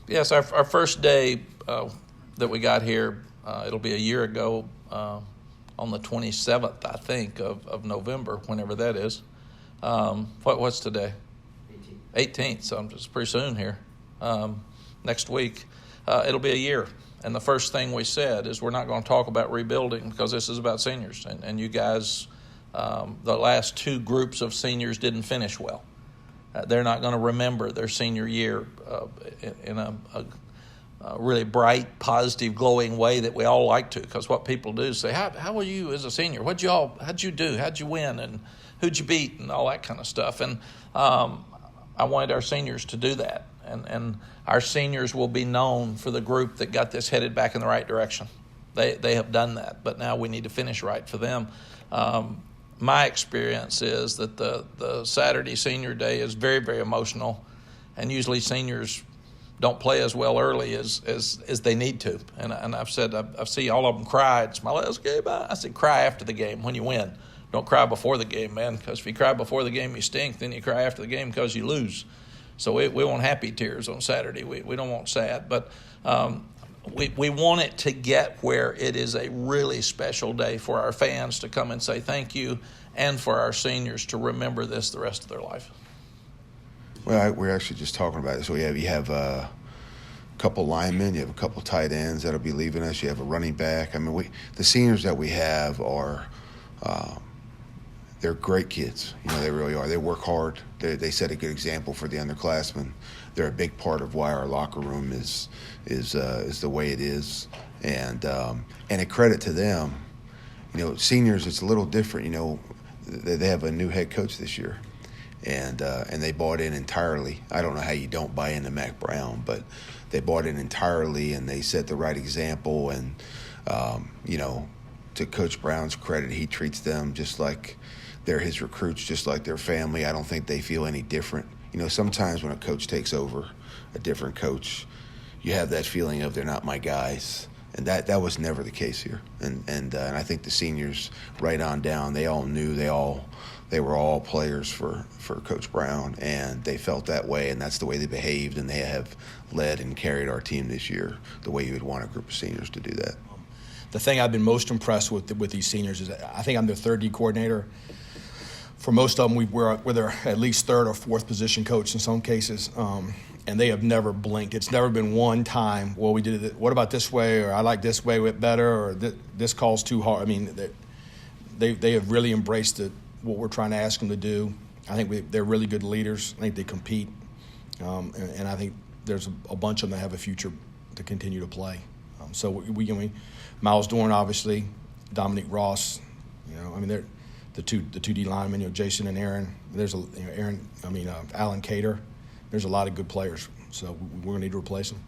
Yes, our first day that we got here, it'll be a year ago on the 27th, I think, of November, whenever that is. What's today? 18th, so I'm just pretty soon here. Next week, it'll be a year. And the first thing we said is we're not going to talk about rebuilding because this is about seniors. And you guys, the last two groups of seniors didn't finish well. They're not going to remember their senior year in a really bright, positive, glowing way that we all like to. Because what people do is say, "How were you as a senior? How'd you do? How'd you win? And who'd you beat?" And all that kind of stuff. And I wanted our seniors to do that. And our seniors will be known for the group that got this headed back in the right direction. They have done that, but now we need to finish right for them. My experience is that the Saturday senior day is very, very emotional, and usually seniors don't play as well early as they need to. And I've said I've seen all of them cry. It's my last game. I said cry after the game when you win. Don't cry before the game, man, because if you cry before the game, you stink. Then you cry after the game because you lose. So we want happy tears on Saturday. We don't want sad. But we want it to get where it is a really special day for our fans to come and say thank you, and for our seniors to remember this the rest of their life. Well, we're actually just talking about it. So you have a couple linemen, you have a couple tight ends that'll be leaving us. You have a running back. I mean, the seniors that we have are they're great kids. You know, they really are. They work hard. They set a good example for the underclassmen. They're a big part of why our locker room is the way it is. And a credit to them. You know, seniors, it's a little different. You know, they have a new head coach this year, and they bought in entirely. I don't know how you don't buy into Mac Brown, but they bought in entirely, and they set the right example. And you know, to Coach Brown's credit, he treats them just like they're his recruits, just like their family. I don't think they feel any different. You know, sometimes when a coach takes over, a different coach, you have that feeling of they're not my guys. And that was never the case here. And I think the seniors, right on down, they all knew they were all players for Coach Brown, and they felt that way, and that's the way they behaved, and they have led and carried our team this year the way you would want a group of seniors to do that. The thing I've been most impressed with these seniors is I think I'm their third D coordinator. For most of them, we're their at least third or fourth position coach in some cases. And they have never blinked. It's never been one time, well, we did it, what about this way, or I like this way better, or this call's too hard. I mean, they have really embraced what we're trying to ask them to do. I think they're really good leaders. I think they compete. And I think there's a bunch of them that have a future to continue to play. So Miles Dorn, obviously, Dominic Ross, you know, I mean, they're the two D linemen, you know, Jason and Aaron. There's Alan Cater. There's a lot of good players, so we're going to need to replace them.